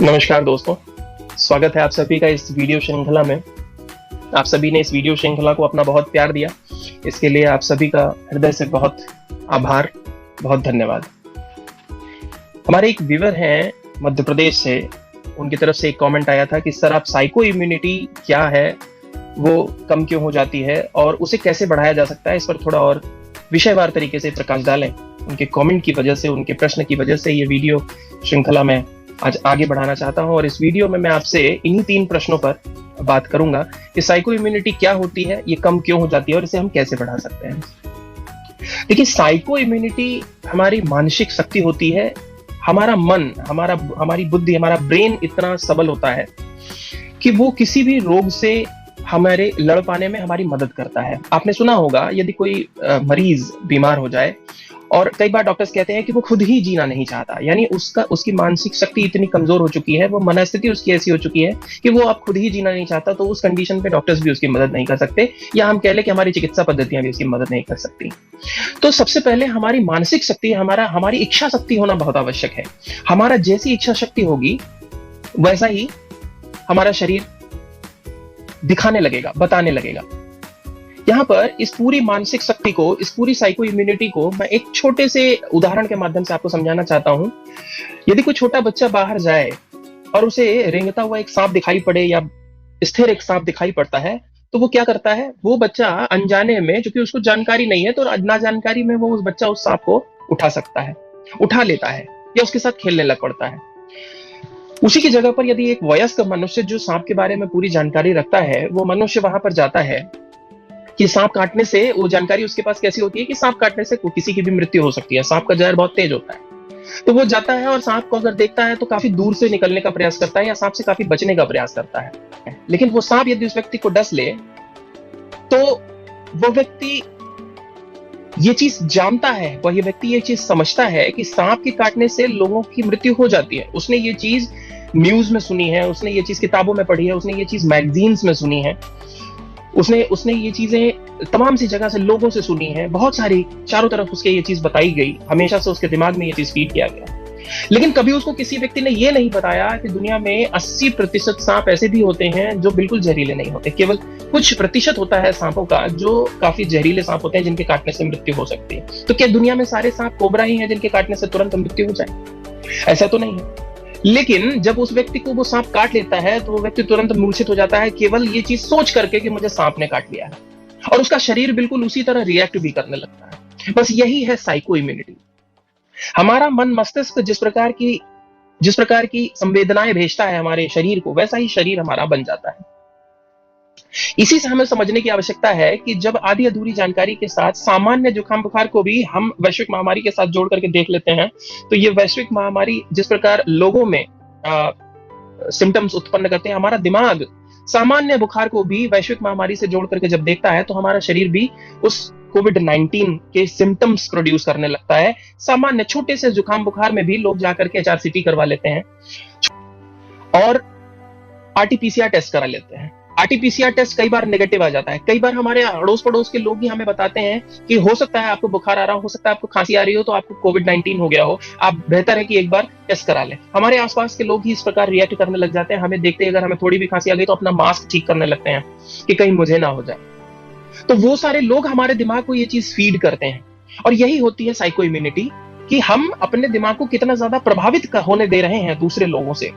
नमस्कार दोस्तों, स्वागत है आप सभी का इस वीडियो श्रृंखला में। आप सभी ने इस वीडियो श्रृंखला को अपना बहुत प्यार दिया, इसके लिए आप सभी का हृदय से बहुत आभार, बहुत धन्यवाद। हमारे एक व्यूअर हैं मध्य प्रदेश से, उनकी तरफ से एक कमेंट आया था कि सर आप साइको इम्यूनिटी क्या है, वो कम क्यों हो जाती है और उसे कैसे बढ़ाया जा सकता है, इस पर थोड़ा और विषयवार तरीके से प्रकाश डालें। उनके कमेंट की वजह से, उनके प्रश्न की वजह से ये वीडियो श्रृंखला में आज आगे बढ़ाना चाहता हूं और इस वीडियो में मैं आपसे इन्हीं 3 प्रश्नों पर बात करूंगा कि साइको इम्यूनिटी क्या होती है, ये कम क्यों हो जाती है और इसे हम कैसे बढ़ा सकते हैं। देखिए, साइको इम्यूनिटी हमारी मानसिक शक्ति होती है। हमारा मन, हमारी बुद्धि, हमारा ब्रेन इतना सबल होता है कि वो किसी भी रोग से हमारे लड़ पाने में हमारी मदद करता है। आपने सुना होगा, यदि कोई मरीज बीमार हो जाए और कई बार डॉक्टर्स कहते हैं कि वो खुद ही जीना नहीं चाहता, यानी उसकी मानसिक शक्ति इतनी कमजोर हो चुकी है, वो मनस्थिति उसकी ऐसी हो चुकी है कि वो अब खुद ही जीना नहीं चाहता, तो उस कंडीशन पे डॉक्टर्स भी उसकी मदद नहीं कर सकते, या हम कह लें कि हमारी चिकित्सा पद्धतियां भी उसकी मदद नहीं कर सकती। तो सबसे पहले हमारी मानसिक शक्ति, हमारी इच्छा शक्ति होना बहुत आवश्यक है। हमारा जैसी इच्छा शक्ति होगी वैसा ही हमारा शरीर दिखाने लगेगा, बताने लगेगा। यहाँ पर इस पूरी मानसिक शक्ति को, इस पूरी साइको इम्यूनिटी को मैं एक छोटे से उदाहरण के माध्यम से आपको समझाना चाहता हूं। यदि कोई छोटा बच्चा बाहर जाए और उसे रेंगता हुआ एक सांप दिखाई पड़े या स्थिर एक सांप दिखाई पड़ता है, तो वो क्या करता है? वो बच्चा अनजाने में, क्योंकि उसको जानकारी नहीं है, तो ना जानकारी में वो बच्चा उस सांप को उठा सकता है, उठा लेता है या उसके साथ खेलने लग पड़ता है। उसी की जगह पर यदि एक वयस्क मनुष्य जो सांप के बारे में पूरी जानकारी रखता है, वो मनुष्य वहां पर जाता है कि सांप काटने से, वो जानकारी उसके पास कैसी होती है कि सांप काटने से किसी की भी मृत्यु हो सकती है, सांप का जहर बहुत तेज होता है, तो वो जाता है और सांप को अगर देखता है तो काफी दूर से निकलने का प्रयास करता है या सांप से काफी बचने का प्रयास करता है। लेकिन वो सांप यदि उस व्यक्ति को डस ले तो वो व्यक्ति ये चीज जानता है, वह व्यक्ति ये चीज समझता है कि सांप के काटने से लोगों की मृत्यु हो जाती है। उसने ये चीज न्यूज में सुनी है, उसने ये चीज किताबों में पढ़ी है, उसने ये चीज मैगजीन्स में सुनी है, उसने ये चीजें तमाम सी जगह से लोगों से सुनी है, बहुत सारी चारों तरफ उसके ये चीज बताई गई, हमेशा से उसके दिमाग में ये चीज फीड किया गया। लेकिन कभी उसको किसी व्यक्ति ने ये नहीं बताया कि दुनिया में 80% सांप ऐसे भी होते हैं जो बिल्कुल जहरीले नहीं होते, केवल कुछ प्रतिशत होता है सांपों का जो काफी जहरीले सांप होते हैं, जिनके काटने से मृत्यु हो सकती है। तो क्या दुनिया में सारे सांप कोबरा ही हैं जिनके काटने से तुरंत मृत्यु हो जाए? ऐसा तो नहीं है। लेकिन जब उस व्यक्ति को वो सांप काट लेता है तो वो व्यक्ति तुरंत मूर्छित हो जाता है, केवल ये चीज सोच करके कि मुझे सांप ने काट लिया है, और उसका शरीर बिल्कुल उसी तरह रिएक्ट भी करने लगता है। बस यही है साइको इम्यूनिटी। हमारा मन मस्तिष्क जिस प्रकार की संवेदनाएं भेजता है हमारे शरीर को, वैसा ही शरीर हमारा बन जाता है। इसी से हमें समझने की आवश्यकता है कि जब आधी अधूरी जानकारी के साथ सामान्य जुकाम बुखार को भी हम वैश्विक महामारी के साथ जोड़ करके देख लेते हैं, तो ये वैश्विक महामारी जिस प्रकार लोगों में सिम्टम्स उत्पन्न करते हैं, हमारा दिमाग सामान्य बुखार को भी वैश्विक महामारी से जोड़ करके जब देखता है तो हमारा शरीर भी उस कोविड-19 के सिम्टम्स प्रोड्यूस करने लगता है। सामान्य छोटे से जुकाम बुखार में भी लोग जाकर के HRCT करवा लेते हैं और RT-PCR टेस्ट करा लेते हैं। RT-PCR टेस्ट कई बार नेगेटिव आ जाता है। कई बार हमारे अड़ोस पड़ोस के लोग ही हमें बताते हैं कि हो सकता है आपको बुखार आ रहा हो सकता है आपको खांसी आ रही हो, तो आपको कोविड-19 हो गया हो, आप बेहतर है कि एक बार टेस्ट करा लें। हमारे आसपास के लोग ही इस प्रकार रिएक्ट करने लग जाते हैं। हमें देखते ही अगर हमें थोड़ी भी खांसी आ गई तो अपना मास्क ठीक करने लगते हैं कि कहीं मुझे ना हो जाए। तो वो सारे लोग हमारे दिमाग को ये चीज फीड करते हैं, और यही होती है साइको इम्यूनिटी, कि हम अपने दिमाग को कितना ज्यादा प्रभावित होने दे रहे हैं दूसरे लोगों से,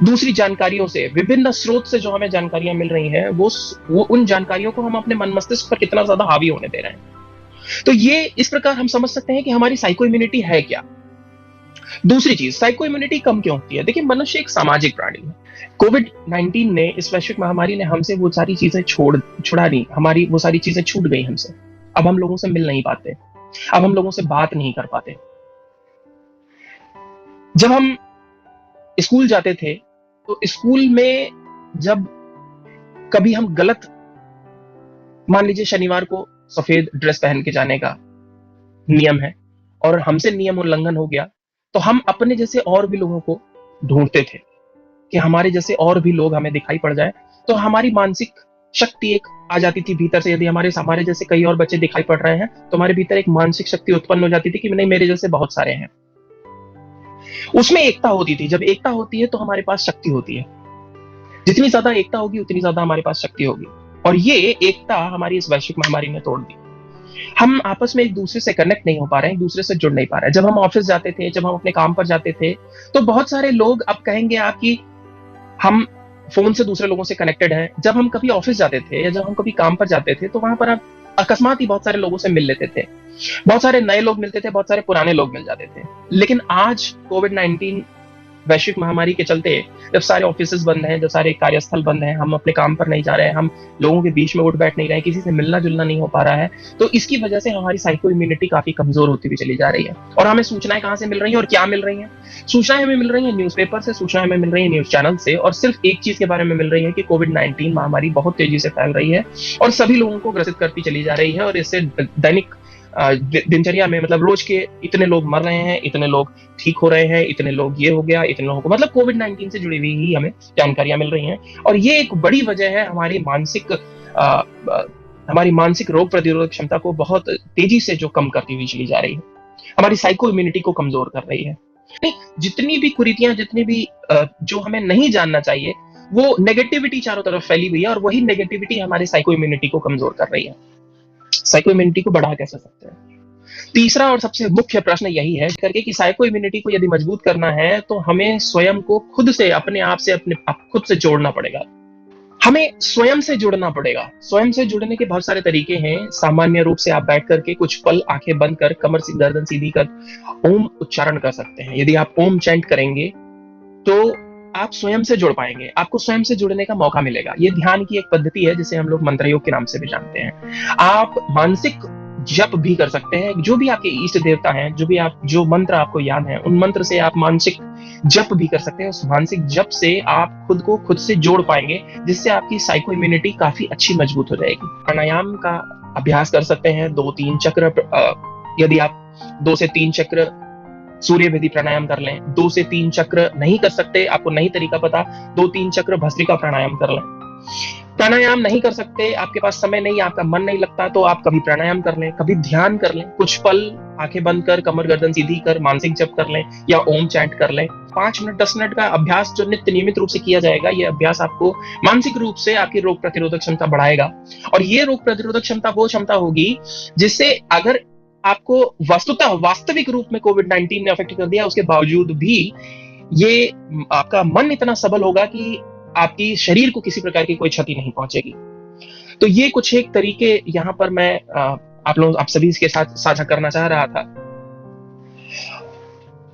दूसरी जानकारियों से, विभिन्न स्रोत से जो हमें जानकारियां मिल रही हैं, वो उन जानकारियों को हम अपने मन मस्तिष्क पर कितना ज्यादा हावी होने दे रहे हैं। तो ये इस प्रकार हम समझ सकते हैं कि हमारी साइको इम्यूनिटी है क्या। दूसरी चीज, साइको इम्यूनिटी कम क्यों होती है? देखिए, मनुष्य एक सामाजिक प्राणी है। कोविड-19 ने, इस वैश्विक महामारी ने हमसे वो सारी चीजें छुड़ा दी, हमारी वो सारी चीजें छूट गई हमसे। अब हम लोगों से मिल नहीं पाते, अब हम लोगों से बात नहीं कर पाते। जब हम स्कूल जाते थे तो स्कूल में जब कभी हम गलत, मान लीजिए शनिवार को सफेद ड्रेस पहन के जाने का नियम है और हमसे नियम उल्लंघन हो गया, तो हम अपने जैसे और भी लोगों को ढूंढते थे कि हमारे जैसे और भी लोग हमें दिखाई पड़ जाए, तो हमारी मानसिक शक्ति एक आ जाती थी भीतर से। यदि हमारे जैसे कई और बच्चे दिखाई पड़ रहे हैं तो हमारे भीतर एक मानसिक शक्ति उत्पन्न हो जाती थी कि नहीं, मेरे जैसे बहुत सारे हैं। उसमें एकता होती थी। जब एकता होती है तो हमारे पास शक्ति होती है। जितनी ज्यादा एकता होगी उतनी ज्यादा हमारे पास शक्ति होगी। और ये एकता हमारी इस वैश्विक महामारी ने तोड़ दी। हम आपस में एक दूसरे से कनेक्ट नहीं हो पा रहे हैं, एक दूसरे से जुड़ नहीं पा रहे हैं। जब हम ऑफिस जाते थे, जब हम अपने काम पर जाते थे, तो बहुत सारे लोग अब कहेंगे आप कि हम फोन से दूसरे लोगों से कनेक्टेड हैं। जब हम कभी ऑफिस जाते थे या जब हम कभी काम पर जाते थे, तो वहां पर आप अकस्मात ही बहुत सारे लोगों से मिल लेते थे। बहुत सारे नए लोग मिलते थे, बहुत सारे पुराने लोग मिल जाते थे। लेकिन आज कोविड-19 वैश्विक महामारी के चलते जब सारे ऑफिसेज बंद हैं, जब सारे कार्यस्थल बंद हैं, हम अपने काम पर नहीं जा रहे हैं, हम लोगों के बीच में उठ बैठ नहीं रहे हैं, किसी से मिलना जुलना नहीं हो पा रहा है, तो इसकी वजह से हमारी साइको इम्यूनिटी काफी कमजोर होती हुई चली जा रही है। और हमें सूचनाएं कहां से मिल रही हैं और क्या मिल रही हैं? सूचनाएं हमें मिल रही हैं न्यूज़पेपर से, सूचनाएं हमें मिल रही है न्यूज चैनल से, और सिर्फ एक चीज के बारे में मिल रही है कि कोविड-19 महामारी बहुत तेजी से फैल रही है और सभी लोगों को ग्रसित करती चली जा रही है। और इससे दैनिक दिनचर्या में, मतलब रोज के इतने लोग मर रहे हैं, इतने लोग ठीक हो रहे हैं, इतने लोग ये हो गया, इतने लोगों को, मतलब कोविड-19 से जुड़ी हुई ही हमें जानकारियां मिल रही हैं। और ये एक बड़ी वजह है हमारी मानसिक रोग प्रतिरोधक क्षमता को बहुत तेजी से जो कम करती हुई चली जा रही है, हमारी साइको इम्यूनिटी को कमजोर कर रही है। जितनी भी कुरीतियां, जितनी भी जो हमें नहीं जानना चाहिए, वो नेगेटिविटी चारों तरफ फैली हुई है, और वही नेगेटिविटी हमारी साइको इम्यूनिटी को कमजोर कर रही है। साइको इम्यूनिटी को बढ़ा कैसे सकते हैं? तीसरा और सबसे मुख्य प्रश्न यही है करके कि साइको इम्यूनिटी को यदि मजबूत करना है तो हमें स्वयं को खुद से, अपने आप से, खुद से जोड़ना पड़ेगा। हमें स्वयं से जुड़ना पड़ेगा। स्वयं से जुड़ने के बहुत सारे तरीके हैं। सामान्य रूप से आप बैठ करके कुछ पल आंखें बंद कर, कमर से गर्दन सीधी कर ओम उच्चारण कर सकते हैं। यदि आप ओम चैंट करेंगे तो आप स्वयं से जुड़ पाएंगे, आपको स्वयं से जुड़ने का मौका मिलेगा। ये ध्यान की एक पद्धति है जिसे हम लोग मंत्र योग के नाम से भी जानते हैं। आप मानसिक जप भी कर सकते हैं। जो भी आपके इष्ट देवता हैं, जो मंत्र आपको याद हैं, उन मंत्र से आप मानसिक जप भी कर सकते हैं। उस मानसिक जप से आप खुद को खुद से जोड़ पाएंगे, जिससे आपकी साइको इम्यूनिटी काफी अच्छी मजबूत हो जाएगी। प्राणायाम का अभ्यास कर सकते हैं। 2-3 चक्र, यदि आप 2 से 3 चक्र सूर्य विधि प्राणायाम कर लें। 2 से 3 चक्र नहीं कर सकते, आपको नहीं तरीका पता, 2-3 चक्र भस्त्रिका प्राणायाम कर लें। प्राणायाम नहीं कर सकते, आपके पास समय नहीं, आपका मन नहीं लगता, तो आप कभी प्राणायाम कर लें, कभी ध्यान कर लें। कुछ पल आंखें बंद कर, कमर गर्दन सीधी कर मानसिक जप कर लें या ओम चैंट कर लें। 5 मिनट 10 मिनट का अभ्यास जो नियमित रूप से किया जाएगा, ये अभ्यास आपको मानसिक रूप से आपकी रोग प्रतिरोधक क्षमता बढ़ाएगा। और ये रोग प्रतिरोधक क्षमता वो क्षमता होगी जिससे अगर आपको वस्तुतः वास्तविक रूप में कोविड-19 ने अफेक्ट कर दिया, उसके बावजूद भी ये आपका मन इतना सबल होगा कि आपकी शरीर को किसी प्रकार की कोई क्षति नहीं पहुंचेगी। तो ये कुछ एक तरीके यहाँ पर मैं आप सभी के साथ साझा करना चाह रहा था।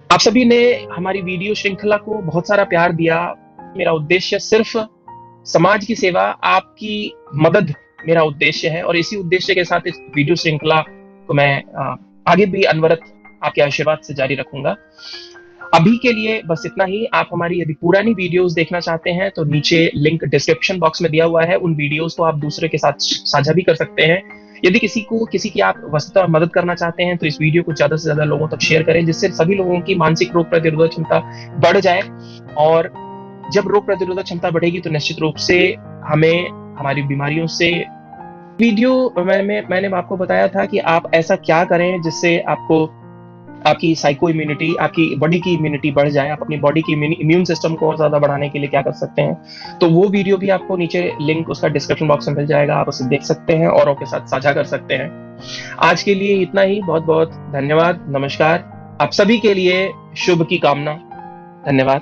आप सभी ने हमारी वीडियो श्रृंखला को बहुत सारा प्यार दिया। मेरा उद्देश्य सिर्फ समाज की सेवा, आपकी मदद मेरा उद्देश्य है, और इसी उद्देश्य के साथ इस वीडियो श्रृंखला को मैं आगे भी अनवरत आपके आशीर्वाद से जारी रखूंगा। अभी के लिए बस इतना ही। आप हमारी यदि पुरानी वीडियोस देखना चाहते हैं तो नीचे लिंक डिस्क्रिप्शन बॉक्स में दिया हुआ है। उन वीडियोस को आप दूसरे के साथ साझा भी कर सकते हैं। यदि किसी की आप वस्तुतः मदद करना चाहते हैं तो इस वीडियो को ज्यादा से ज्यादा लोगों तक शेयर करें, जिससे सभी लोगों की मानसिक रोग प्रतिरोधक क्षमता बढ़ जाए। और जब रोग प्रतिरोधक क्षमता बढ़ेगी तो निश्चित रूप से हमें हमारी बीमारियों से वीडियो मैंने आपको बताया था कि आप ऐसा क्या करें जिससे आपकी साइको इम्यूनिटी, आपकी बॉडी की इम्यूनिटी बढ़ जाए। आप अपनी बॉडी की इम्यून सिस्टम को और ज्यादा बढ़ाने के लिए क्या कर सकते हैं, तो वो वीडियो भी आपको नीचे लिंक उसका डिस्क्रिप्शन बॉक्स में मिल जाएगा। आप उसे देख सकते हैं, औरों के साथ साझा कर सकते हैं। आज के लिए इतना ही। बहुत बहुत धन्यवाद। नमस्कार। आप सभी के लिए शुभ की कामना। धन्यवाद।